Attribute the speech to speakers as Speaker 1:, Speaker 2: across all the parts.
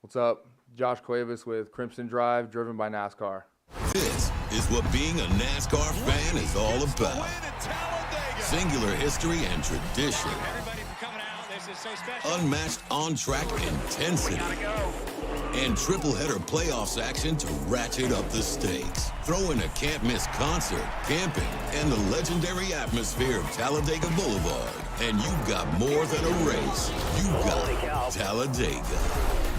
Speaker 1: What's up? Josh Cuevas with Crimson Drive, driven by NASCAR.
Speaker 2: This is what being a NASCAR fan is all about. Singular history and tradition. Unmatched on-track intensity. And triple-header playoffs action to ratchet up the stakes. Throw in a can't-miss concert, camping, and the legendary atmosphere of Talladega Boulevard. And you've got more than a race. You've got Talladega.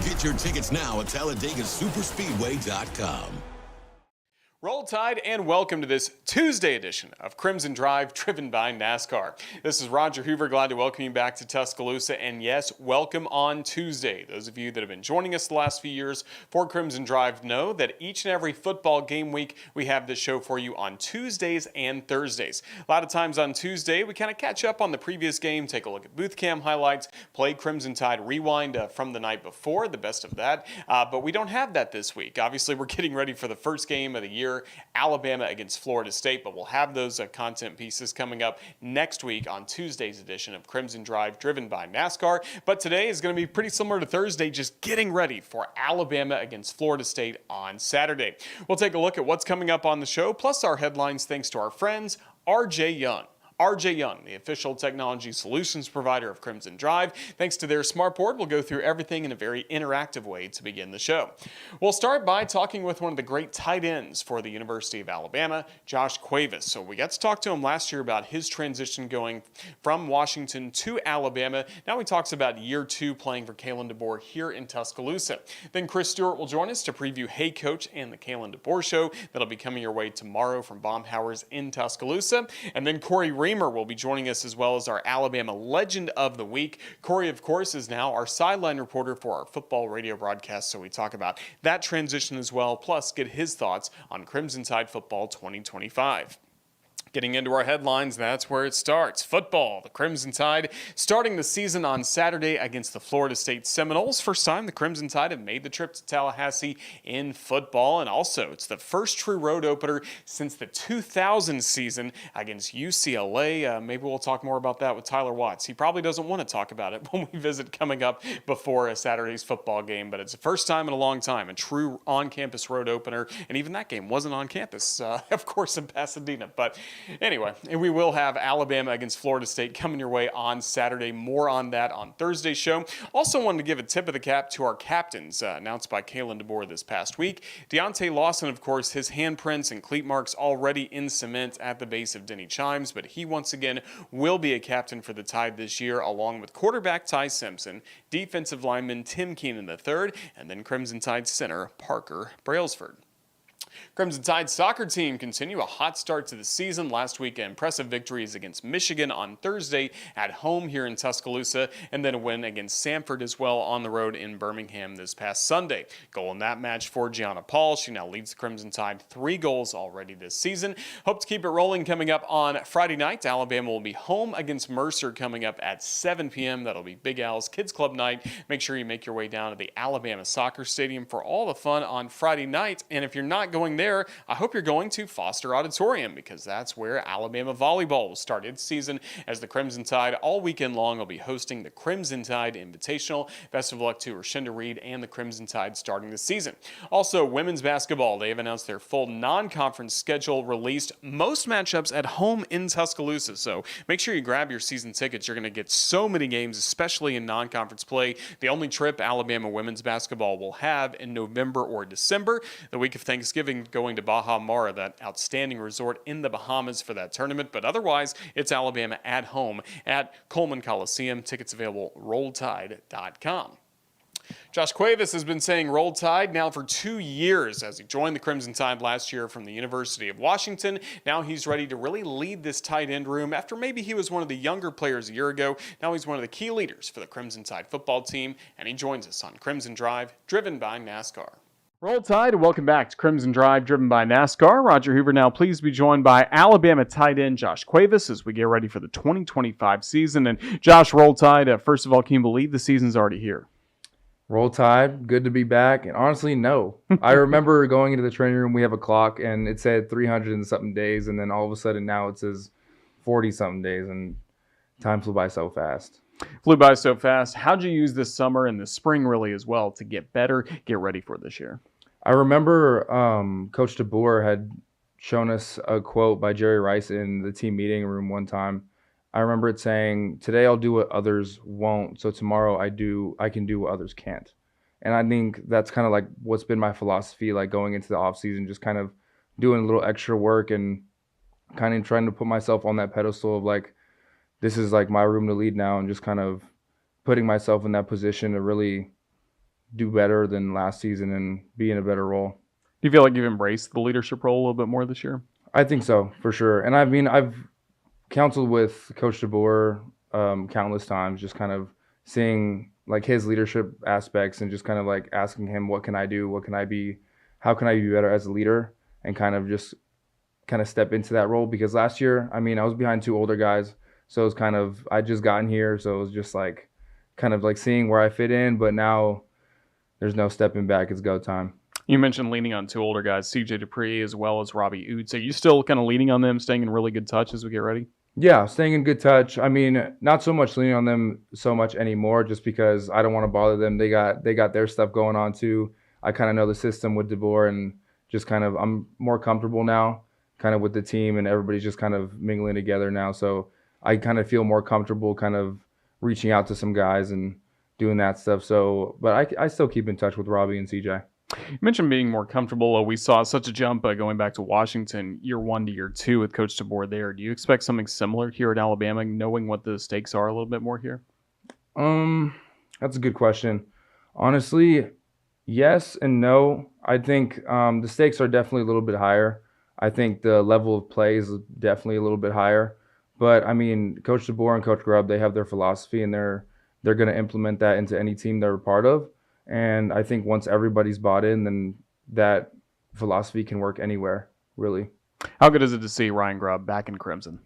Speaker 2: Get your tickets now at TalladegaSuperspeedway.com.
Speaker 3: Roll Tide and welcome to this Tuesday edition of Crimson Drive, driven by NASCAR. This is Roger Hoover, glad to welcome you back to Tuscaloosa, and yes, welcome on Tuesday. Those of you that have been joining us the last few years for Crimson Drive know that each and every football game week, we have this show for you on Tuesdays and Thursdays. A lot of times on Tuesday, we kind of catch up on the previous game, take a look at booth cam highlights, play Crimson Tide Rewind from the night before, the best of that, but we don't have that this week. Obviously, we're getting ready for the first game of the year, Alabama against Florida State, but we'll have those content pieces coming up next week on Tuesday's edition of Crimson Drive, driven by NASCAR. But today is going to be pretty similar to Thursday, just getting ready for Alabama against Florida State on Saturday. We'll take a look at what's coming up on the show, plus our headlines thanks to our friends, RJ Young. RJ Young, the official technology solutions provider of Crimson Drive. Thanks to their smart board, we'll go through everything in a very interactive way to begin the show. We'll start by talking with one of the great tight ends for the University of Alabama, Josh Cuevas. So we got to talk to him last year about his transition going from Washington to Alabama. Now he talks about year 2 playing for Kalen DeBoer here in Tuscaloosa. Then Chris Stewart will join us to preview Hey Coach and the Kalen DeBoer Show. That'll be coming your way tomorrow from Baumhauer's in Tuscaloosa. And then Cory Reamer will be joining us, as well as our Alabama Legend of the Week. Cory, of course, is now our sideline reporter for our football radio broadcast, so we talk about that transition as well, plus get his thoughts on Crimson Tide football 2025. Getting into our headlines, that's where it starts. Football, the Crimson Tide starting the season on Saturday against the Florida State Seminoles. First time the Crimson Tide have made the trip to Tallahassee in football, and also it's the first true road opener since the 2000 season against UCLA. Maybe we'll talk more about that with Tyler Watts. He probably doesn't want to talk about it when we visit coming up before a Saturday's football game, but it's the first time in a long time, a true on-campus road opener, and even that game wasn't on campus, of course, in Pasadena, but anyway, and we will have Alabama against Florida State coming your way on Saturday. More on that on Thursday's show. Also wanted to give a tip of the cap to our captains announced by Kalen DeBoer this past week. Deontay Lawson, of course, his handprints and cleat marks already in cement at the base of Denny Chimes, but he once again will be a captain for the Tide this year, along with quarterback Ty Simpson, defensive lineman Tim Keenan III, and then Crimson Tide center Parker Brailsford. Crimson Tide soccer team continue a hot start to the season. Last week, impressive victories against Michigan on Thursday at home here in Tuscaloosa, and then a win against Samford as well on the road in Birmingham this past Sunday. Goal in that match for Gianna Paul. She now leads the Crimson Tide 3 goals already this season. Hope to keep it rolling coming up on Friday night. Alabama will be home against Mercer coming up at 7 p.m. That'll be Big Al's Kids Club night. Make sure you make your way down to the Alabama Soccer Stadium for all the fun on Friday night. And if you're not going there, I hope you're going to Foster Auditorium, because that's where Alabama volleyball will start its season, as the Crimson Tide all weekend long will be hosting the Crimson Tide Invitational. Best of luck to Rashinda Reed and the Crimson Tide starting the season. Also, women's basketball, they have announced their full non-conference schedule released. Most matchups at home in Tuscaloosa, so make sure you grab your season tickets. You're going to get so many games, especially in non-conference play. The only trip Alabama women's basketball will have in November or December, the week of Thanksgiving, going to Baja Mara, that outstanding resort in the Bahamas, for that tournament. But otherwise, it's Alabama at home at Coleman Coliseum. Tickets available at RollTide.com. Josh Cuevas has been saying Roll Tide now for 2 years, as he joined the Crimson Tide last year from the University of Washington. Now he's ready to really lead this tight end room after maybe he was one of the younger players a year ago. Now he's one of the key leaders for the Crimson Tide football team, and he joins us on Crimson Drive, driven by NASCAR. Roll Tide, and welcome back to Crimson Drive, driven by NASCAR. Roger Hoover now pleased to be joined by Alabama tight end Josh Cuevas as we get ready for the 2025 season. And Josh, Roll Tide, first of all, can you believe the season's already here?
Speaker 1: Roll Tide, good to be back. And honestly, no. I remember going into the training room, we have a clock, and it said 300 and something days, and then all of a sudden now it says 40 something days, and time flew by so fast.
Speaker 3: Flew by so fast. How'd you use this summer and the spring really as well to get better, get ready for this year?
Speaker 1: I remember Coach DeBoer had shown us a quote by Jerry Rice in the team meeting room one time. I remember it saying, "Today I'll do what others won't, so tomorrow I can do what others can't." And I think that's kind of like what's been my philosophy, like going into the off season, just kind of doing a little extra work and kind of trying to put myself on that pedestal of like, this is like my room to lead now, and just kind of putting myself in that position to really do better than last season and be in a better role.
Speaker 3: Do you feel like you've embraced the leadership role a little bit more this year?
Speaker 1: I think so, for sure. And I mean, I've counseled with Coach DeBoer countless times, just kind of seeing like his leadership aspects and just kind of like asking him, what can I do? What can I be? How can I be better as a leader? And kind of just kind of step into that role. Because last year, I mean, I was behind two older guys. So it was kind of, I just gotten here. So it was just like kind of like seeing where I fit in. But now there's no stepping back. It's go time.
Speaker 3: You mentioned leaning on two older guys, CJ Dupree as well as Robbie Oots. Are you still kind of leaning on them, staying in really good touch as we get ready?
Speaker 1: Yeah, staying in good touch. I mean, not so much leaning on them so much anymore, just because I don't want to bother them. They got their stuff going on too. I kind of know the system with DeBoer, and just kind of I'm more comfortable now, kind of with the team, and everybody's just kind of mingling together now. So I kind of feel more comfortable, kind of reaching out to some guys and doing that stuff. So, but I still keep in touch with Robbie and CJ.
Speaker 3: You mentioned being more comfortable. We saw such a jump going back to Washington, year 1 to year 2 with Coach DeBoer there. Do you expect something similar here at Alabama, knowing what the stakes are a little bit more here?
Speaker 1: That's a good question. Honestly, yes and no. I think the stakes are definitely a little bit higher. I think the level of play is definitely a little bit higher. But I mean, Coach DeBoer and Coach Grubb, they have their philosophy, and they're going to implement that into any team they're a part of. And I think once everybody's bought in, then that philosophy can work anywhere, really.
Speaker 3: How good is it to see Ryan Grubb back in Crimson?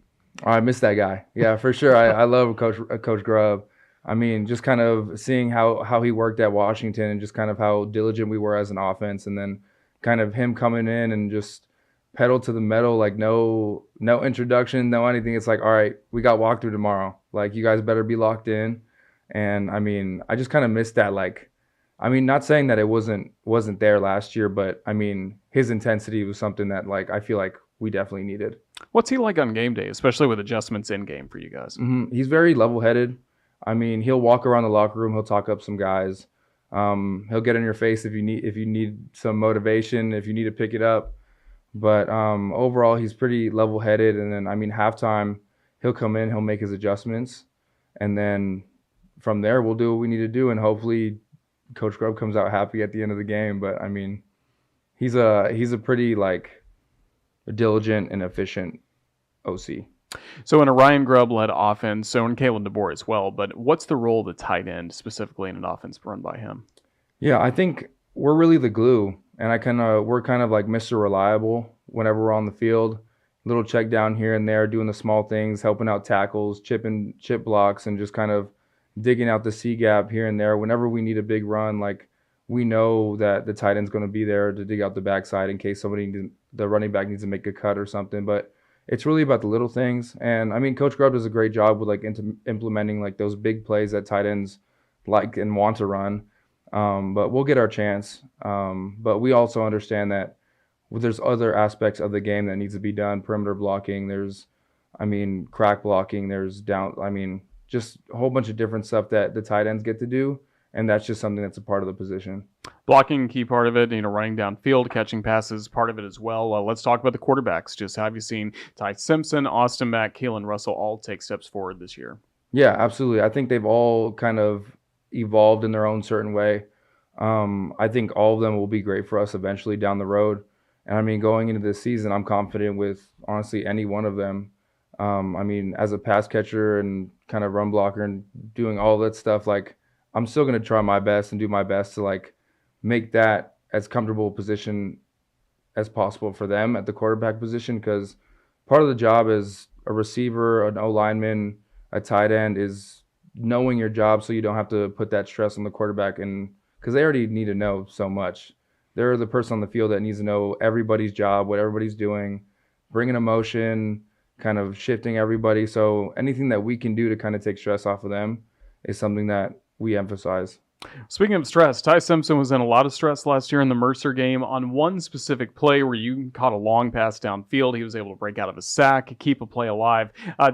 Speaker 1: I miss that guy. Yeah, for sure. I love Coach Grubb. I mean, just kind of seeing how he worked at Washington, and just kind of how diligent we were as an offense, and then kind of him coming in and just pedal to the metal, like no introduction, no anything. It's like, all right, we got walkthrough tomorrow. Like, you guys better be locked in. And I mean, I just kind of missed that, like, I mean, not saying that it wasn't there last year, but I mean, his intensity was something that, like, I feel like we definitely needed.
Speaker 3: What's he like on game day, especially with adjustments in game for you guys?
Speaker 1: He's very level-headed. I mean, he'll walk around the locker room, he'll talk up some guys. He'll get in your face if you need some motivation, if you need to pick it up. But overall, he's pretty level-headed. And then, I mean, halftime, he'll come in, he'll make his adjustments, and then from there, we'll do what we need to do, and hopefully Coach Grubb comes out happy at the end of the game. But I mean, he's a pretty like diligent and efficient OC.
Speaker 3: So in a Ryan Grubb-led offense, so in Kalen DeBoer as well, but what's the role of the tight end specifically in an offense run by him?
Speaker 1: Yeah, I think we're really the glue, and we're kind of like Mr. Reliable whenever we're on the field. Little check down here and there, doing the small things, helping out tackles, chip blocks, and just kind of digging out the C gap here and there. Whenever we need a big run, like, we know that the tight end's going to be there to dig out the backside in case the running back needs to make a cut or something. But it's really about the little things. And I mean, Coach Grubb does a great job with like implementing like those big plays that tight ends like and want to run. But we'll get our chance. But we also understand that there's other aspects of the game that needs to be done. Perimeter blocking, there's, I mean, crack blocking, there's just a whole bunch of different stuff that the tight ends get to do, and that's just something that's a part of the position.
Speaker 3: Blocking, key part of it, running downfield, catching passes, part of it as well. Let's talk about the quarterbacks. Just have you seen Ty Simpson, Austin Mack, Keelan Russell all take steps forward this year? Yeah,
Speaker 1: absolutely. I think they've all kind of evolved in their own certain way. I think all of them will be great for us eventually down the road. And I mean, going into this season, I'm confident with honestly any one of them. I mean, as a pass catcher and kind of run blocker and doing all that stuff, like, I'm still going to try my best and do my best to like make that as comfortable a position as possible for them at the quarterback position, because part of the job as a receiver, an O-lineman, a tight end is knowing your job so you don't have to put that stress on the quarterback, and because they already need to know so much. They're the person on the field that needs to know everybody's job, what everybody's doing, bringing emotion, kind of shifting everybody. So anything that we can do to kind of take stress off of them, is something that we emphasize.
Speaker 3: Speaking of stress, Ty Simpson was in a lot of stress last year in the Mercer game on one specific play where you caught a long pass downfield. He was able to break out of a sack, keep a play alive.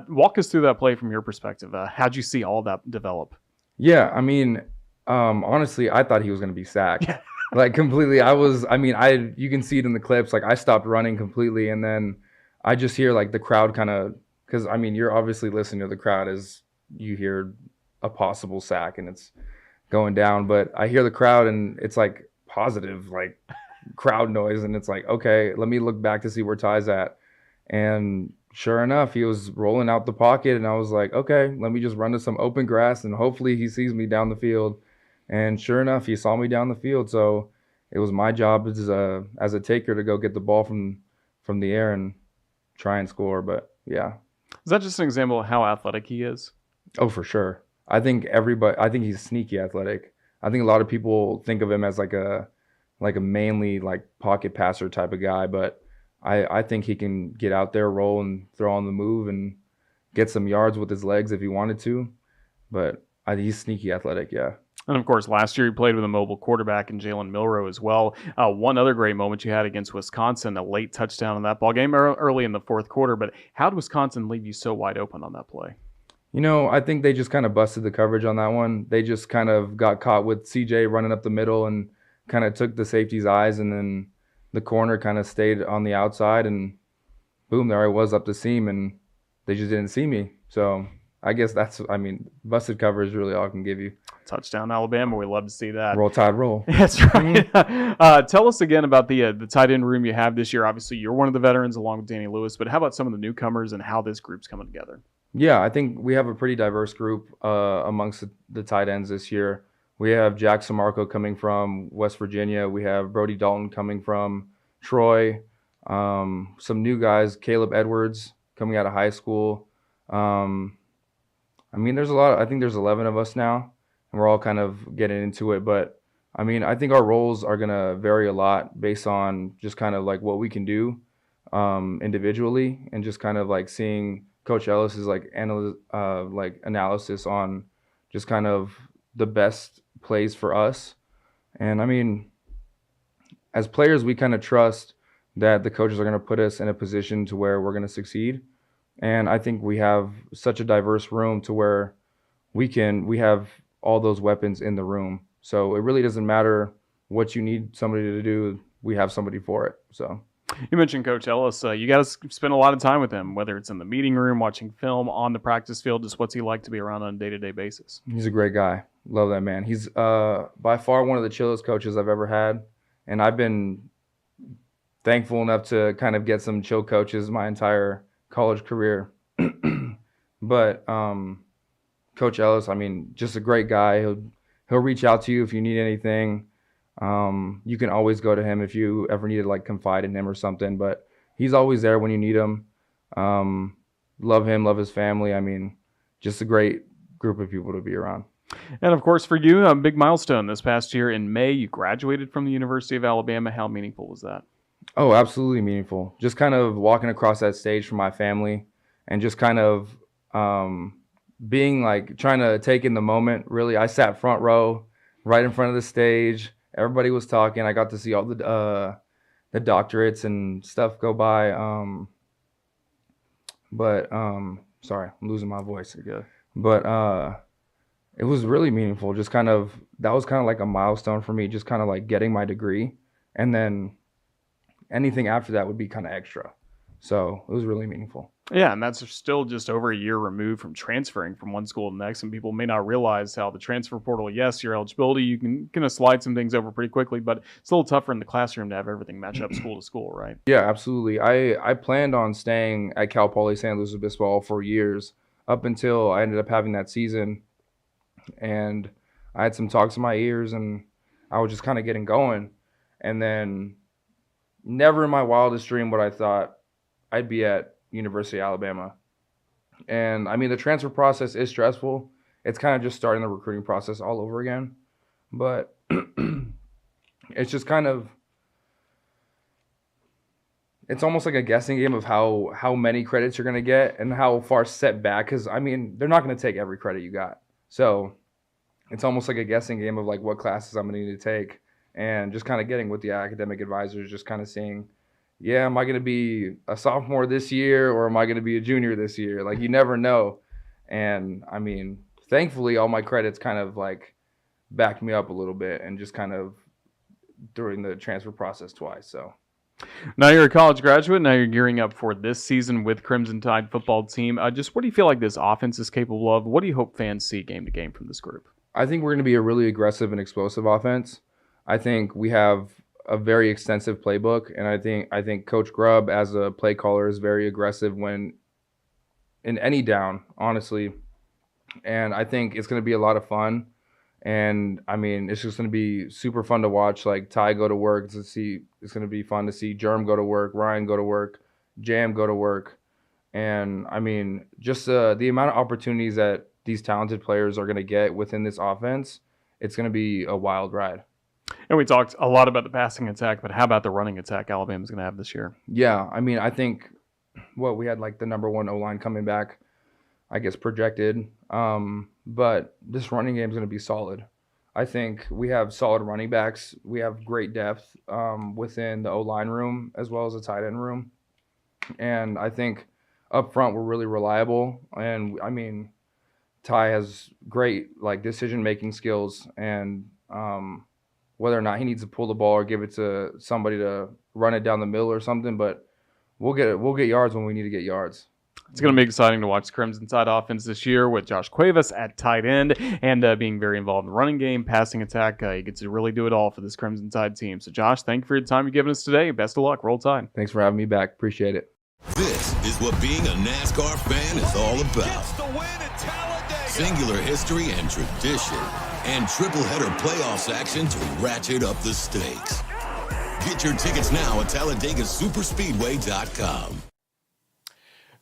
Speaker 3: Walk us through that play from your perspective. How'd you see all that develop?
Speaker 1: Yeah, I mean, honestly, I thought he was going to be sacked. Like completely. You can see it in the clips. Like I stopped running completely, and then I just hear like the crowd kind of, because I mean, you're obviously listening to the crowd as you hear a possible sack and it's going down, but I hear the crowd and it's like positive, like crowd noise, and it's like, okay, let me look back to see where Ty's at. And sure enough, he was rolling out the pocket, and I was like, okay, let me just run to some open grass and hopefully he sees me down the field. And sure enough, he saw me down the field. So it was my job as a taker to go get the ball from the air and try and score. But yeah.
Speaker 3: Is that just an example of how athletic he is?
Speaker 1: Oh, for sure. I think he's sneaky athletic. I think a lot of people think of him as like a mainly like pocket passer type of guy, but I think he can get out there, roll and throw on the move and get some yards with his legs if he wanted to. But he's sneaky athletic, yeah.
Speaker 3: And, of course, last year he played with a mobile quarterback in Jalen Milroe as well. One other great moment you had against Wisconsin, a late touchdown in that ball game early in the fourth quarter. But how did Wisconsin leave you so wide open on that play?
Speaker 1: You know, I think they just kind of busted the coverage on that one. They just kind of got caught with CJ running up the middle and kind of took the safety's eyes, and then the corner kind of stayed on the outside, and boom, there I was up the seam, and they just didn't see me. So I guess busted coverage is really all I can give you.
Speaker 3: Touchdown Alabama, we love to see that.
Speaker 1: Roll Tide roll.
Speaker 3: That's right. Tell us again about the tight end room you have this year. Obviously, you're one of the veterans along with Danny Lewis, but how about some of the newcomers and how this group's coming together?
Speaker 1: Yeah, I think we have a pretty diverse group amongst the tight ends this year. We have Jack Samarco coming from West Virginia. We have Brody Dalton coming from Troy. Some new guys, Caleb Edwards coming out of high school. There's a lot. I think there's 11 of us now, and we're all kind of getting into it. But I think our roles are gonna vary a lot based on just kind of like what we can do individually, and just kind of like seeing Coach Ellis's analysis on just kind of the best plays for us. And as players, we kind of trust that the coaches are going to put us in a position to where we're going to succeed. And I think we have such a diverse room to where we have all those weapons in the room. So it really doesn't matter what you need somebody to do. We have somebody for it. So.
Speaker 3: You mentioned Coach Ellis. You got to spend a lot of time with him, whether it's in the meeting room, watching film, on the practice field. Just what's he like to be around on a day-to-day basis?
Speaker 1: He's a great guy. Love that man. He's by far one of the chillest coaches I've ever had. And I've been thankful enough to kind of get some chill coaches my entire college career. But Coach Ellis, just a great guy. He'll reach out to you if you need anything. You can always go to him if you ever need to like confide in him or something, but he's always there when you need him. Love him, love his family. Just a great group of people to be around.
Speaker 3: And of course, for you, a big milestone this past year in May, you graduated from the University of Alabama. How meaningful was that?
Speaker 1: Oh, absolutely meaningful. Just kind of walking across that stage for my family and just kind of being like trying to take in the moment. Really, I sat front row right in front of the stage. Everybody was talking. I got to see all the doctorates and stuff go by. Sorry, I'm losing my voice again. But it was really meaningful. Just that was kind of like a milestone for me, just kind of like getting my degree. And then anything after that would be kind of extra. So it was really meaningful.
Speaker 3: Yeah, and that's still just over a year removed from transferring from one school to the next. And people may not realize how the transfer portal, yes, your eligibility, you can kind of slide some things over pretty quickly, but it's a little tougher in the classroom to have everything match up school to school, right?
Speaker 1: Yeah, absolutely. I planned on staying at Cal Poly San Luis Obispo for years up until I ended up having that season. And I had some talks in my ears, and I was just kind of getting going. And then never in my wildest dream would I thought I'd be at University of Alabama. And the transfer process is stressful. It's kind of just starting the recruiting process all over again. But it's just it's almost like a guessing game of how many credits you're going to get and how far set back. Because, they're not going to take every credit you got. So it's almost like a guessing game of like what classes I'm going to need to take, and just kind of getting with the academic advisors, just kind of seeing, yeah, am I going to be a sophomore this year or am I going to be a junior this year? Like you never know. And I mean, thankfully all my credits kind of like backed me up a little bit and just kind of during the transfer process twice. So
Speaker 3: now you're a college graduate. Now you're gearing up for this season with Crimson Tide football team. Just what do you feel like this offense is capable of? What do you hope fans see game to game from this group?
Speaker 1: I think we're going to be a really aggressive and explosive offense. I think we have a very extensive playbook, and I think Coach Grubb as a play caller is very aggressive when in any down, honestly. And I think it's going to be a lot of fun. And I mean, it's just going to be super fun to watch. Like Ty go to work to see. It's going to be fun to see Germ go to work, Ryan go to work, Jam go to work, and I mean, just the amount of opportunities that these talented players are going to get within this offense. It's going to be a wild ride.
Speaker 3: And we talked a lot about the passing attack, but how about the running attack Alabama's going to have this year?
Speaker 1: Yeah, I mean, I think we had like the number one O line coming back, I guess projected. But this running game is going to be solid. I think we have solid running backs. We have great depth within the O-line room as well as the tight end room. And I think up front we're really reliable. And I mean, Ty has great like decision-making skills, and whether or not he needs to pull the ball or give it to somebody to run it down the middle or something, but we'll get yards when we need to get yards.
Speaker 3: It's going to be exciting to watch the Crimson Tide offense this year with Josh Cuevas at tight end and being very involved in the running game, passing attack. He gets to really do it all for this Crimson Tide team. So, Josh, thank you for your time you've given us today. Best of luck. Roll Tide.
Speaker 1: Thanks for having me back. Appreciate it.
Speaker 2: This is what being a NASCAR fan is all about. Singular history and tradition, and triple-header playoffs action to ratchet up the stakes. Get your tickets now at TalladegaSuperspeedway.com.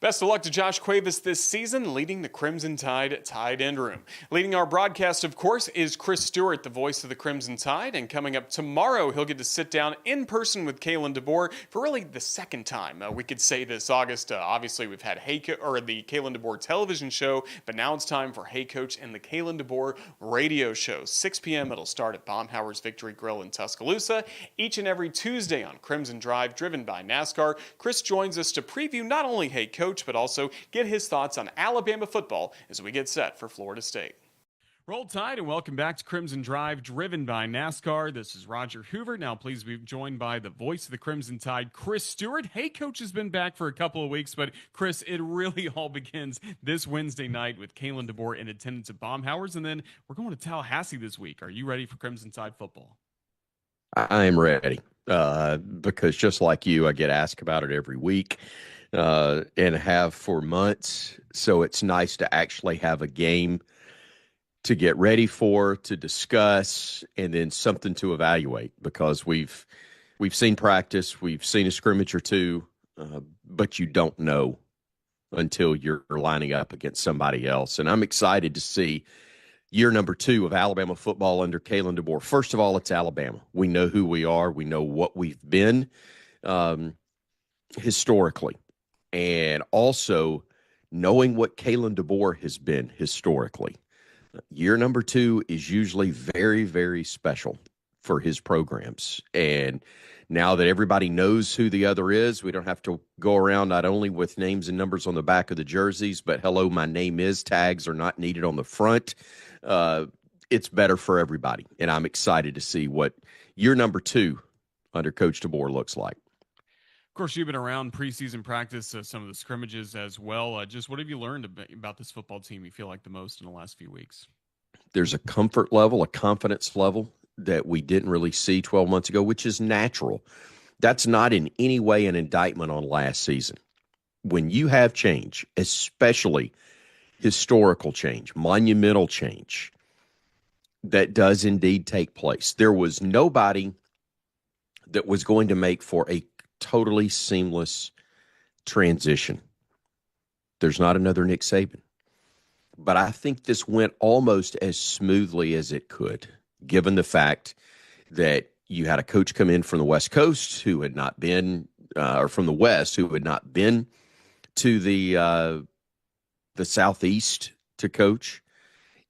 Speaker 3: Best of luck to Josh Cuevas this season, leading the Crimson Tide tight end room. Leading our broadcast, of course, is Chris Stewart, the voice of the Crimson Tide. And coming up tomorrow, he'll get to sit down in person with Kalen DeBoer for really the second time. We could say this August. Obviously, we've had the Kalen DeBoer television show, but now it's time for Hey Coach and the Kalen DeBoer radio show. 6 p.m. It'll start at Baumhower's Victory Grill in Tuscaloosa. Each and every Tuesday on Crimson Drive, driven by NASCAR, Chris joins us to preview not only Hey Coach, but also get his thoughts on Alabama football as we get set for Florida State. Roll Tide and welcome back to Crimson Drive, driven by NASCAR. This is Roger Hoover. Now please be joined by the voice of the Crimson Tide, Chris Stewart. Hey Coach has been back for a couple of weeks, but Chris, it really all begins this Wednesday night with Kalen DeBoer in attendance at Baumhower's, and then we're going to Tallahassee this week. Are you ready for Crimson Tide football?
Speaker 4: I am ready because just like you, I get asked about it every week. And have for months. So it's nice to actually have a game to get ready for, to discuss, and then something to evaluate, because we've seen practice, we've seen a scrimmage or two, but you don't know until you're lining up against somebody else. And I'm excited to see year number 2 of Alabama football under Kalen DeBoer. First of all, it's Alabama. We know who we are. We know what we've been historically. And also knowing what Kalen DeBoer has been historically. Year number 2 is usually very, very special for his programs. And now that everybody knows who the other is, we don't have to go around not only with names and numbers on the back of the jerseys, but hello, my name is tags are not needed on the front. It's better for everybody. And I'm excited to see what year number 2 under Coach DeBoer looks like.
Speaker 3: Of course, you've been around preseason practice, some of the scrimmages as well. Just what have you learned about this football team you feel like the most in the last few weeks?
Speaker 4: There's a comfort level, a confidence level that we didn't really see 12 months ago, which is natural. That's not in any way an indictment on last season. When you have change, especially historical change, monumental change, that does indeed take place. There was nobody that was going to make for a totally seamless transition. There's not another Nick Saban. But I think this went almost as smoothly as it could, given the fact that you had a coach come in from the West Coast who had not been, or from the West, who had not been to the Southeast to coach.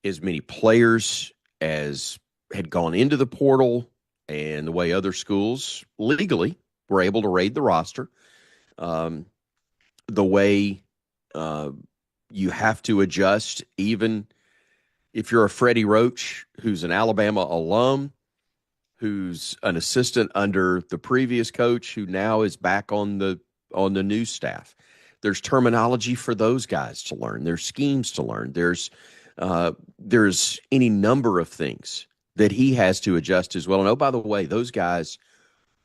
Speaker 4: as many players as had gone into the portal, and the way other schools legally were able to raid the roster, the way you have to adjust, even if you're a Freddie Roach, who's an Alabama alum, who's an assistant under the previous coach, who now is back on the new staff. There's terminology for those guys to learn. There's schemes to learn. There's any number of things that he has to adjust as well. And oh, by the way, those guys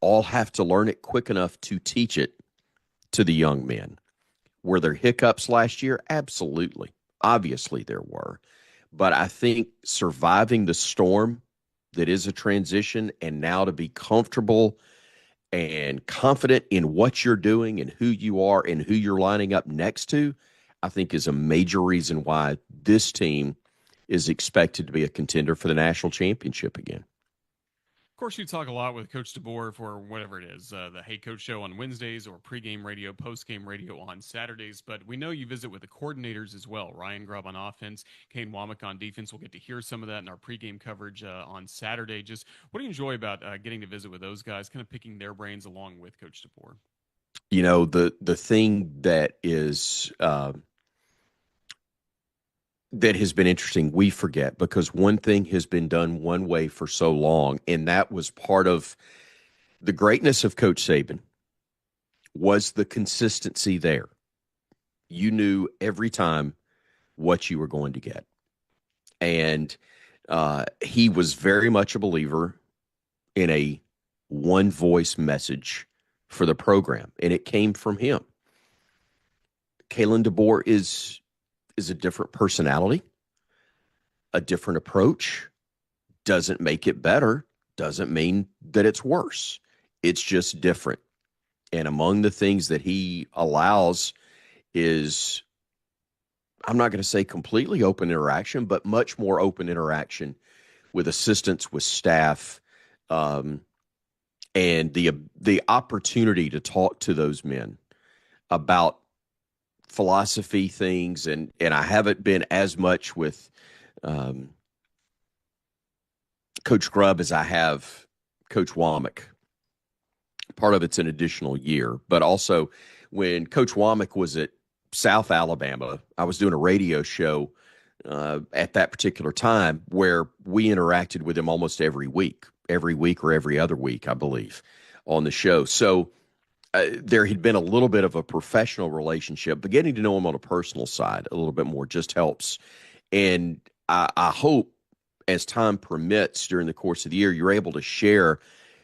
Speaker 4: all have to learn it quick enough to teach it to the young men. Were there hiccups last year? Absolutely. Obviously there were. But I think surviving the storm that is a transition, and now to be comfortable and confident in what you're doing and who you are and who you're lining up next to, I think is a major reason why this team is expected to be a contender for the national championship again.
Speaker 3: Of course, you talk a lot with Coach DeBoer for whatever it is, the Hey Coach show on Wednesdays or pregame radio, postgame radio on Saturdays. But we know you visit with the coordinators as well. Ryan Grubb on offense, Kane Womack on defense. We'll get to hear some of that in our pregame coverage on Saturday. Just what do you enjoy about getting to visit with those guys, kind of picking their brains along with Coach DeBoer?
Speaker 4: You know, the thing that is that has been interesting, we forget, because one thing has been done one way for so long, and that was part of the greatness of Coach Saban, was the consistency there. You knew every time what you were going to get. And he was very much a believer in a one-voice message for the program, and it came from him. Kalen DeBoer is a different personality, a different approach. Doesn't make it better, doesn't mean that it's worse. It's just different. And among the things that he allows is, I'm not going to say completely open interaction, but much more open interaction with assistants, with staff, and the opportunity to talk to those men about philosophy things, and I haven't been as much with Coach Grubb as I have Coach Womack. Part of it's an additional year, but also when Coach Womack was at South Alabama, I was doing a radio show at that particular time where we interacted with him almost every week or every other week, I believe, on the show. So there had been a little bit of a professional relationship, but getting to know him on a personal side a little bit more just helps. And I hope as time permits during the course of the year, you're able to share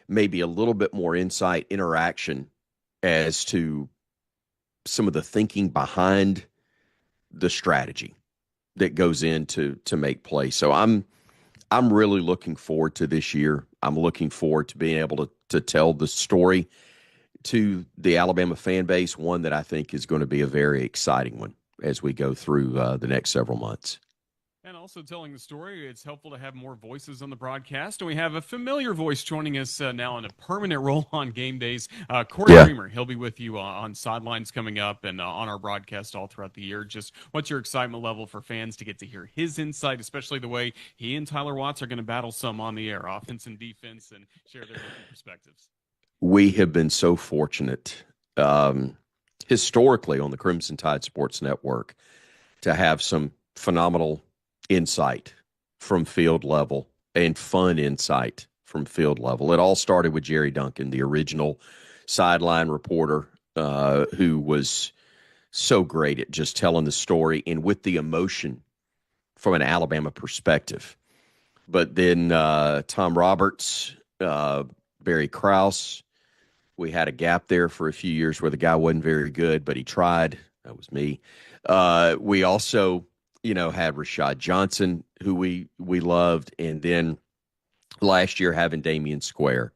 Speaker 4: maybe a little bit more insight, interaction as to some of the thinking behind the strategy that goes into make play. So I'm really looking forward to this year. I'm looking forward to being able to tell the story to the Alabama fan base, one that I think is going to be a very exciting one as we go through the next several months.
Speaker 3: And also telling the story, it's helpful to have more voices on the broadcast. And we have a familiar voice joining us now in a permanent role on game days. Cory Reamer, he'll be with you on Sidelines coming up and on our broadcast all throughout the year. Just what's your excitement level for fans to get to hear his insight, especially the way he and Tyler Watts are going to battle some on the air, offense and defense, and share their different perspectives?
Speaker 4: We have been so fortunate historically on the Crimson Tide Sports Network to have some phenomenal insight from field level and fun insight from field level. It all started with Jerry Duncan, the original sideline reporter, who was so great at just telling the story and with the emotion from an Alabama perspective. But then Tom Roberts, Barry Krause, we had a gap there for a few years where the guy wasn't very good, but he tried. That was me. We also, had Rashad Johnson, who we loved, and then last year having Damian Square.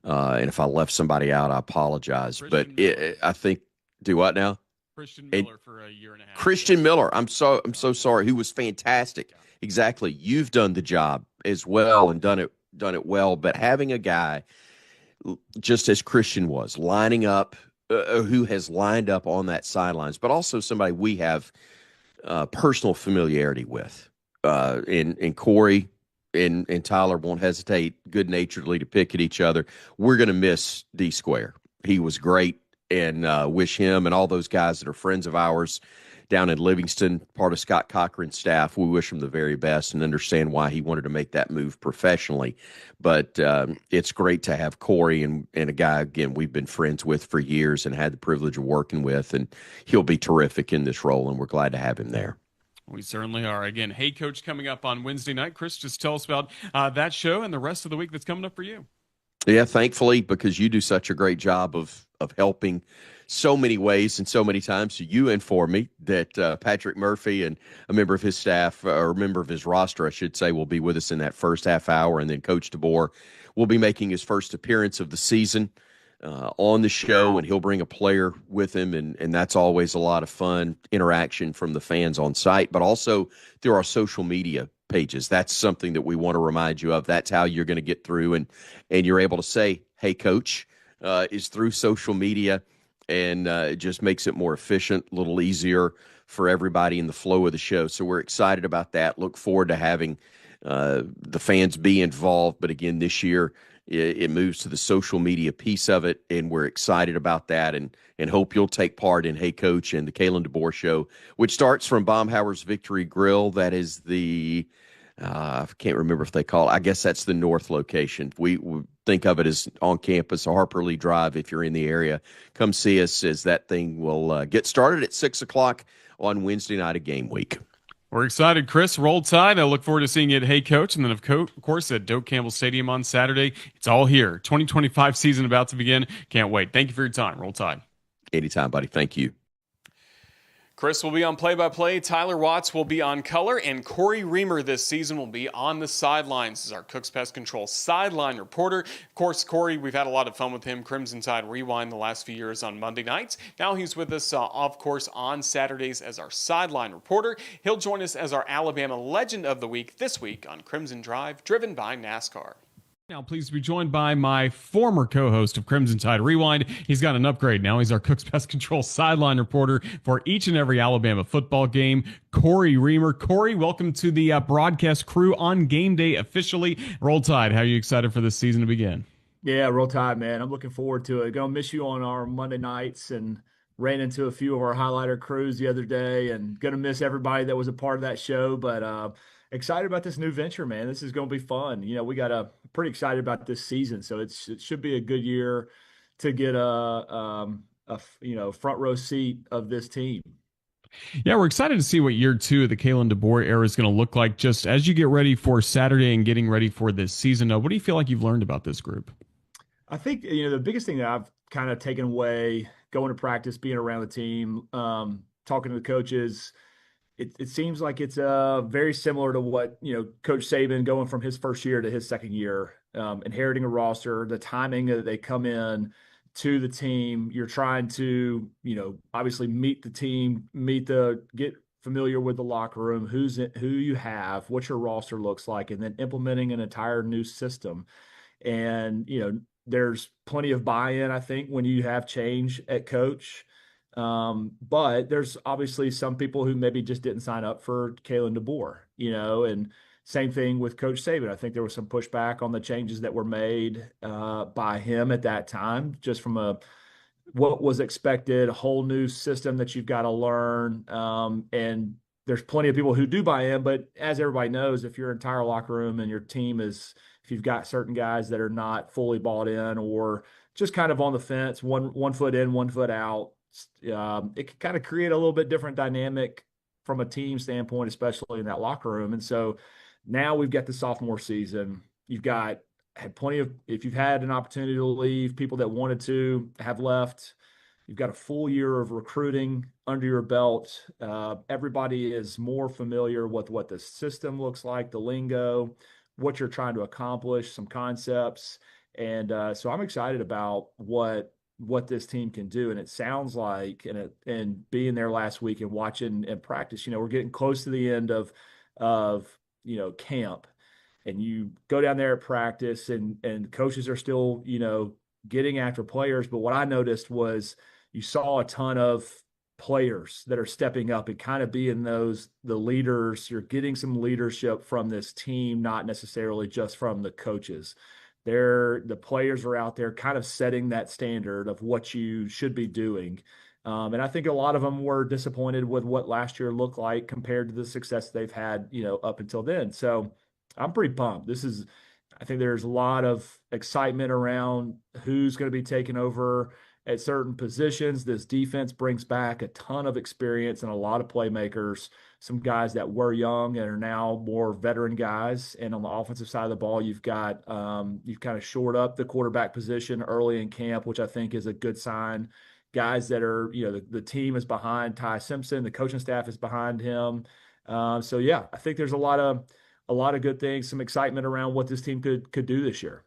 Speaker 4: And if I left somebody out, I apologize. I think, do what now?
Speaker 3: Christian Miller for a year and a half.
Speaker 4: Christian Miller, I'm so sorry. Who was fantastic. Yeah. Exactly. You've done the job as well and done it well. But having a guy, just as Christian was, lining up, who has lined up on that sidelines, but also somebody we have personal familiarity with, and Cory and Tyler won't hesitate good naturedly to pick at each other. We're going to miss D Square. He was great, and wish him and all those guys that are friends of ours down in Livingston, part of Scott Cochran's staff. We wish him the very best and understand why he wanted to make that move professionally. But it's great to have Cory and a guy, again, we've been friends with for years and had the privilege of working with, and he'll be terrific in this role, and we're glad to have him there.
Speaker 3: We certainly are. Again, Hey Coach coming up on Wednesday night. Chris, just tell us about that show and the rest of the week that's coming up for you.
Speaker 4: Yeah, thankfully, because you do such a great job of helping so many ways and so many times. So you inform me that Patrick Murphy and a member of his staff, or a member of his roster, I should say, will be with us in that first half hour. And then Coach DeBoer will be making his first appearance of the season on the show, and he'll bring a player with him. And that's always a lot of fun interaction from the fans on site, but also through our social media pages. That's something that we want to remind you of. That's how you're going to get through, and you're able to say, "Hey, Coach," is through social media, and it just makes it more efficient, a little easier for everybody in the flow of the show. So we're excited about that. Look forward to having the fans be involved. But again, this year it moves to the social media piece of it, and we're excited about that, and hope you'll take part in Hey Coach and the Kalen DeBoer Show, which starts from Baumhauer's Victory Grill. That is the I can't remember if they call it. I guess that's the north location. We think of it as on campus, Harper Lee Drive. If you're in the area, come see us, as that thing will get started at 6 o'clock on Wednesday night of game week.
Speaker 3: We're excited, Chris. Roll Tide. I look forward to seeing you at Hey Coach, and then, of course, at Doak Campbell Stadium on Saturday. It's all here. 2025 season about to begin. Can't wait. Thank you for your time. Roll Tide.
Speaker 4: Anytime, buddy. Thank you.
Speaker 3: Chris will be on play-by-play, Tyler Watts will be on color, and Cory Reamer this season will be on the sidelines. This is our Cook's Pest Control sideline reporter. Of course, Cory, we've had a lot of fun with him. Crimson Tide Rewind the last few years on Monday nights. Now he's with us, of course, on Saturdays as our sideline reporter. He'll join us as our Alabama Legend of the Week this week on Crimson Drive, driven by NASCAR. Now, pleased to be joined by my former co-host of Crimson Tide Rewind. He's got an upgrade now. He's our Cook's Pest Control sideline reporter for each and every Alabama football game, Cory Reamer. Cory, welcome to the broadcast crew on game day officially. Roll Tide, how are you excited for this season to begin?
Speaker 5: Yeah, Roll Tide, man. I'm looking forward to it. Gonna miss you on our Monday nights, and ran into a few of our highlighter crews the other day, and gonna miss everybody that was a part of that show. But excited about this new venture, man. This is gonna be fun. We got pretty excited about this season, so it should be a good year to get a front row seat of this team.
Speaker 3: Yeah, we're excited to see what year two of the Kalen DeBoer era is going to look like just as you get ready for Saturday and getting ready for this season. What do you feel like you've learned about this group?
Speaker 5: I think, the biggest thing that I've kind of taken away going to practice, being around the team, talking to the coaches, it seems like it's very similar to what, Coach Saban going from his first year to his second year, inheriting a roster, the timing that they come in to the team. You're trying to, obviously meet the team, get familiar with the locker room, who you have, what your roster looks like, and then implementing an entire new system. And, there's plenty of buy-in, I think, when you have change at coach. But there's obviously some people who maybe just didn't sign up for Kalen DeBoer, and same thing with Coach Saban. I think there was some pushback on the changes that were made by him at that time, just from what was expected, a whole new system that you've got to learn. And there's plenty of people who do buy in, but as everybody knows, if your entire locker room and your team if you've got certain guys that are not fully bought in or just kind of on the fence, one foot in, 1 foot out, it can kind of create a little bit different dynamic from a team standpoint, especially in that locker room. And so now we've got the sophomore season. Had plenty of, if you've had an opportunity to leave, people that wanted to have left. You've got a full year of recruiting under your belt. Everybody is more familiar with what the system looks like, the lingo, what you're trying to accomplish, some concepts. And so I'm excited about what this team can do. And it sounds like, and being there last week and watching and practice, we're getting close to the end of camp, and you go down there at practice and coaches are still, getting after players. But what I noticed was you saw a ton of players that are stepping up and kind of being the leaders. You're getting some leadership from this team, not necessarily just from the coaches. The players are out there kind of setting that standard of what you should be doing. And I think a lot of them were disappointed with what last year looked like compared to the success they've had, up until then. So I'm pretty pumped. I think there's a lot of excitement around who's going to be taking over at certain positions. This defense brings back a ton of experience and a lot of playmakers, some guys that were young and are now more veteran guys. And on the offensive side of the ball, you've kind of shored up the quarterback position early in camp, which I think is a good sign. Guys that are, the team is behind Ty Simpson, the coaching staff is behind him. So yeah, I think there's a lot of good things, some excitement around what this team could do this year.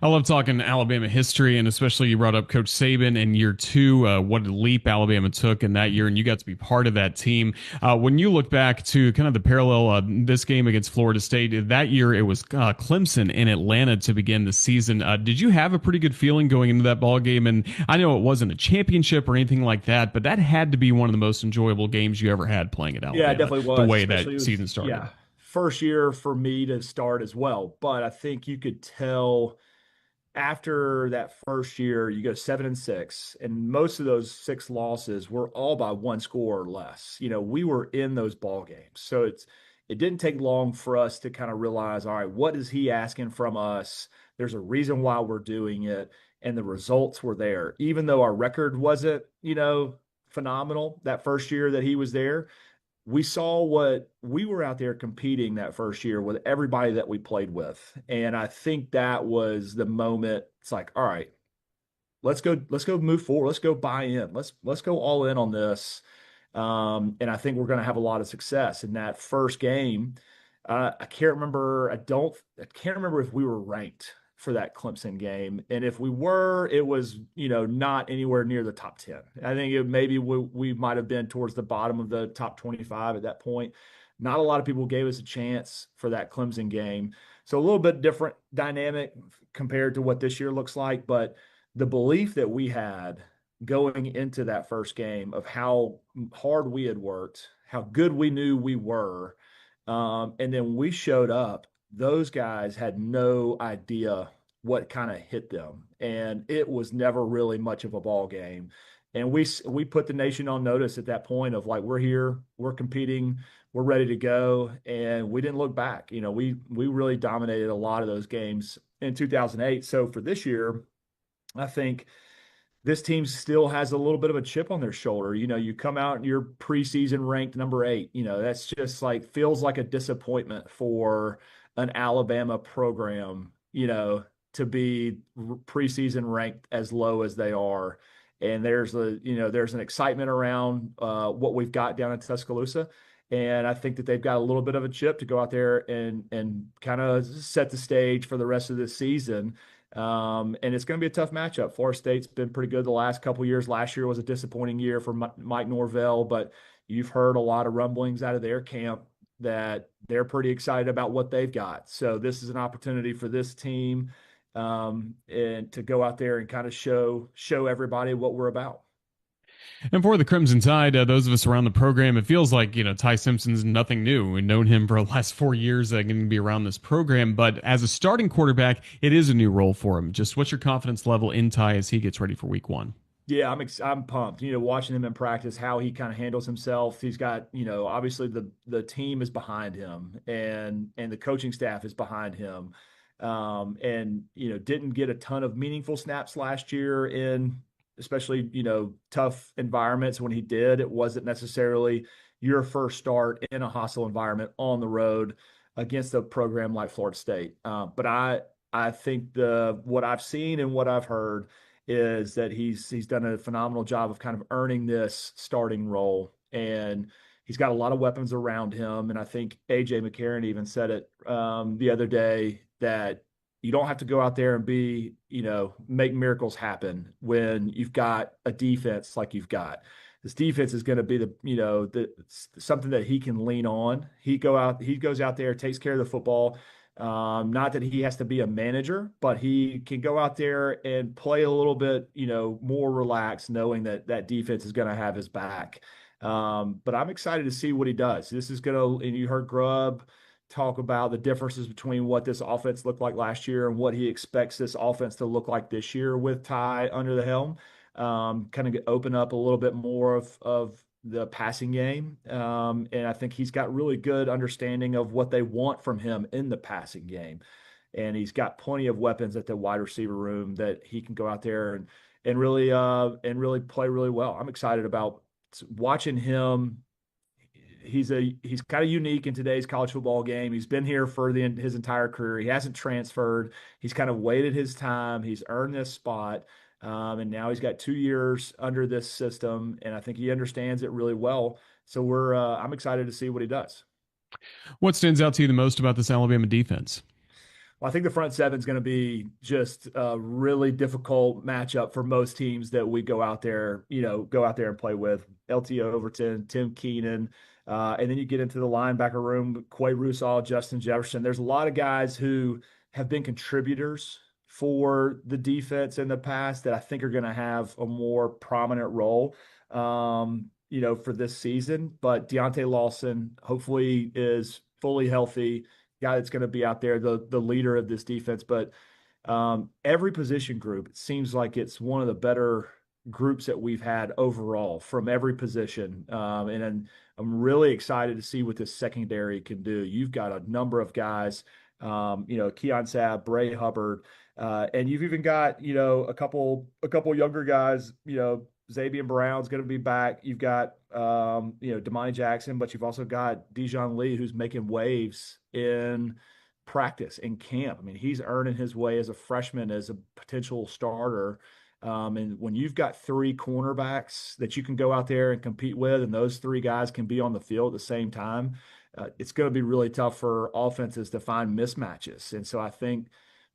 Speaker 6: I love talking Alabama history, and especially you brought up Coach Saban in year two, what a leap Alabama took in that year, and you got to be part of that team. When you look back to kind of the parallel, this game against Florida State, that year it was Clemson in Atlanta to begin the season. Did you have a pretty good feeling going into that ball game? And I know it wasn't a championship or anything like that, but that had to be one of the most enjoyable games you ever had playing at Alabama.
Speaker 5: Yeah, it definitely was.
Speaker 6: The way that season started.
Speaker 5: Yeah, first year for me to start as well. But I think you could tell after that first year, you go 7-6, and most of those 6 losses were all by 1 score or less. We were in those ball games. So it didn't take long for us to kind of realize, all right, what is he asking from us? There's a reason why we're doing it. And the results were there. Even though our record wasn't, phenomenal that first year that he was there, we saw what we were out there competing that first year with everybody that we played with. And I think that was the moment. It's like, all right, let's go move forward. Let's go buy in. Let's go all in on this. And I think we're going to have a lot of success in that first game. I can't remember. I can't remember if we were ranked for that Clemson game. And if we were, it was, not anywhere near the top 10. I think maybe we might have been towards the bottom of the top 25 at that point. Not a lot of people gave us a chance for that Clemson game. So a little bit different dynamic compared to what this year looks like. But the belief that we had going into that first game of how hard we had worked, how good we knew we were, and then we showed up, those guys had no idea what kind of hit them. And it was never really much of a ball game. And we put the nation on notice at that point of like, we're here, we're competing, we're ready to go. And we didn't look back. We really dominated a lot of those games in 2008. So for this year, I think this team still has a little bit of a chip on their shoulder. You come out and you're preseason ranked number 8. That's just like feels like a disappointment for an Alabama program, to be preseason ranked as low as they are. And there's an excitement around what we've got down in Tuscaloosa. And I think that they've got a little bit of a chip to go out there and kind of set the stage for the rest of this season. And it's going to be a tough matchup. Florida State's been pretty good the last couple of years. Last year was a disappointing year for Mike Norvell, but you've heard a lot of rumblings out of their camp that they're pretty excited about what they've got. So this is an opportunity for this team and to go out there and kind of show everybody what we're about.
Speaker 6: And for the Crimson Tide, those of us around the program, it feels like, Ty Simpson's nothing new. We've known him for the last 4 years that going to be around this program. But as a starting quarterback, it is a new role for him. Just what's your confidence level in Ty as he gets ready for week 1?
Speaker 5: Yeah, I'm pumped. Watching him in practice, how he kind of handles himself. He's got, obviously the team is behind him and the coaching staff is behind him. And didn't get a ton of meaningful snaps last year in especially, tough environments. When he did, it wasn't necessarily your first start in a hostile environment on the road against a program like Florida State. But I think what I've seen and what I've heard is that he's done a phenomenal job of kind of earning this starting role, and he's got a lot of weapons around him. And I think AJ McCarron even said it the other day that you don't have to go out there and make miracles happen when you've got a defense like you've got. This defense is going to be something that he can lean on. He goes out there, takes care of the football, Not that he has to be a manager, but he can go out there and play a little bit, more relaxed, knowing that that defense is going to have his back. But I'm excited to see what he does. This is going to, and you heard Grubb talk about the differences between what this offense looked like last year and what he expects this offense to look like this year with Ty under the helm. Kind of open up a little bit more of the passing game. And I think he's got really good understanding of what they want from him in the passing game. And he's got plenty of weapons at the wide receiver room that he can go out there and really play really well. I'm excited about watching him. He's kind of unique in today's college football game. He's been here for his entire career. He hasn't transferred. He's kind of waited his time. He's earned this spot. And now he's got 2 years under this system, and I think he understands it really well. So I'm excited to see what he does.
Speaker 6: What stands out to you the most about this Alabama defense?
Speaker 5: Well, I think the front seven is going to be just a really difficult matchup for most teams that we go out there and play with. LT Overton, Tim Keenan, and then you get into the linebacker room, Quay Russaw, Justin Jefferson. There's a lot of guys who have been contributors for the defense in the past that I think are going to have a more prominent role, for this season. But Deontay Lawson hopefully is fully healthy, guy that's going to be out there, the leader of this defense. But every position group, it seems like it's one of the better groups that we've had overall from every position. And I'm really excited to see what this secondary can do. You've got a number of guys, Keon Sabb, Bray Hubbard, and you've even got, a couple younger guys, Xavier Brown's going to be back. You've got, Damani Jackson, but you've also got Dijon Lee, who's making waves in practice, in camp. I mean, he's earning his way as a freshman, as a potential starter. And when you've got 3 cornerbacks that you can go out there and compete with, and those 3 guys can be on the field at the same time, it's going to be really tough for offenses to find mismatches. And so I think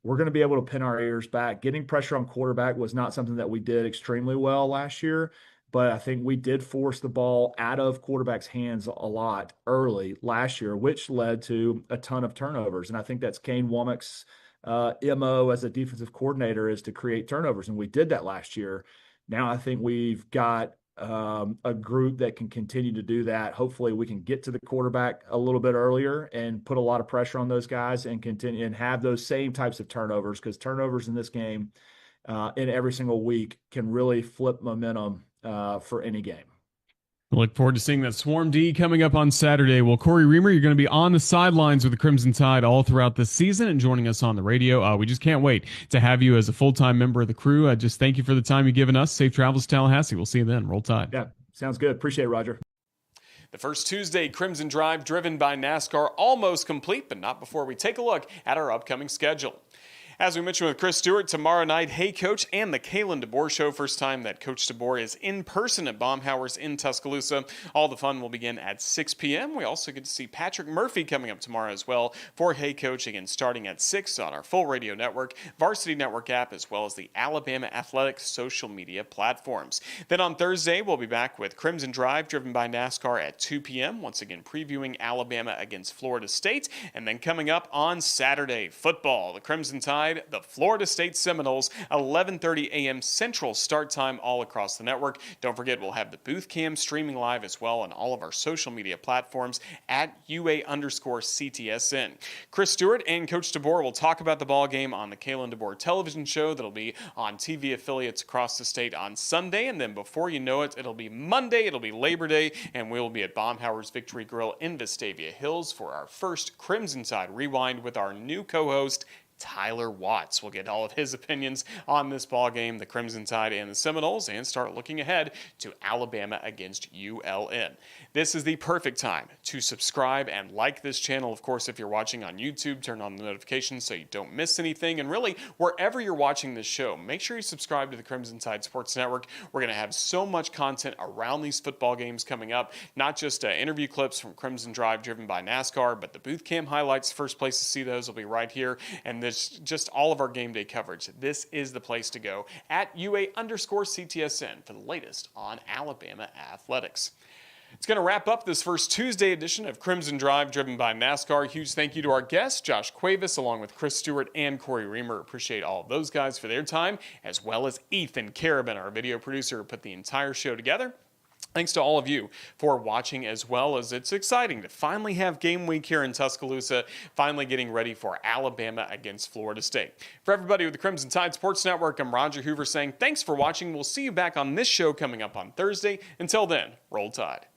Speaker 5: we're going to be able to pin our ears back. Getting pressure on quarterback was not something that we did extremely well last year, but I think we did force the ball out of quarterback's hands a lot early last year, which led to a ton of turnovers. And I think that's Kane Womack's MO as a defensive coordinator, is to create turnovers. And we did that last year. Now I think we've got a group that can continue to do that. Hopefully we can get to the quarterback a little bit earlier and put a lot of pressure on those guys and continue and have those same types of turnovers, because turnovers in this game in every single week can really flip momentum for any game.
Speaker 6: Look forward to seeing that Swarm D coming up on Saturday. Well, Cory Reamer, you're going to be on the sidelines with the Crimson Tide all throughout the season and joining us on the radio. We just can't wait to have you as a full-time member of the crew. Just thank you for the time you've given us. Safe travels to Tallahassee. We'll see you then. Roll Tide.
Speaker 5: Yeah, sounds good. Appreciate it, Roger.
Speaker 3: The first Tuesday Crimson Drive driven by NASCAR almost complete, but not before we take a look at our upcoming schedule. As we mentioned with Chris Stewart, tomorrow night, Hey Coach and the Kalen DeBoer Show. First time that Coach DeBoer is in person at Baumhower's in Tuscaloosa. All the fun will begin at 6 p.m. We also get to see Patrick Murphy coming up tomorrow as well for Hey Coach, again starting at 6 on our full radio network, Varsity Network app, as well as the Alabama Athletics social media platforms. Then on Thursday, we'll be back with Crimson Drive driven by NASCAR at 2 p.m. Once again, previewing Alabama against Florida State. And then coming up on Saturday, football. The Crimson Tide, the Florida State Seminoles, 11:30 a.m. Central start time all across the network. Don't forget, we'll have the booth cam streaming live as well on all of our social media platforms at UA_CTSN. Chris Stewart and Coach DeBoer will talk about the ball game on the Kalen DeBoer television show that'll be on TV affiliates across the state on Sunday. And then before you know it, it'll be Monday, it'll be Labor Day, and we'll be at Baumhower's Victory Grill in Vestavia Hills for our first Crimson Tide Rewind with our new co-host, Tyler Watts. We'll get all of his opinions on this ball game, the Crimson Tide and the Seminoles, and start looking ahead to Alabama against ULN. This is the perfect time to subscribe and like this channel. Of course, if you're watching on YouTube, turn on the notifications so you don't miss anything. And really, wherever you're watching this show, make sure you subscribe to the Crimson Tide Sports Network. We're going to have so much content around these football games coming up, not just interview clips from Crimson Drive driven by NASCAR, but the booth cam highlights. First place to see those will be right here. And this just all of our game day coverage. This is the place to go at UA_CTSN for the latest on Alabama athletics. It's going to wrap up this first Tuesday edition of Crimson Drive, driven by NASCAR. Huge thank you to our guests, Josh Cuevas, along with Chris Stewart and Cory Reamer. Appreciate all of those guys for their time, as well as Ethan Carabin, our video producer, who put the entire show together. Thanks to all of you for watching, as well as it's exciting to finally have game week here in Tuscaloosa, finally getting ready for Alabama against Florida State. For everybody with the Crimson Tide Sports Network, I'm Roger Hoover saying thanks for watching. We'll see you back on this show coming up on Thursday. Until then, Roll Tide.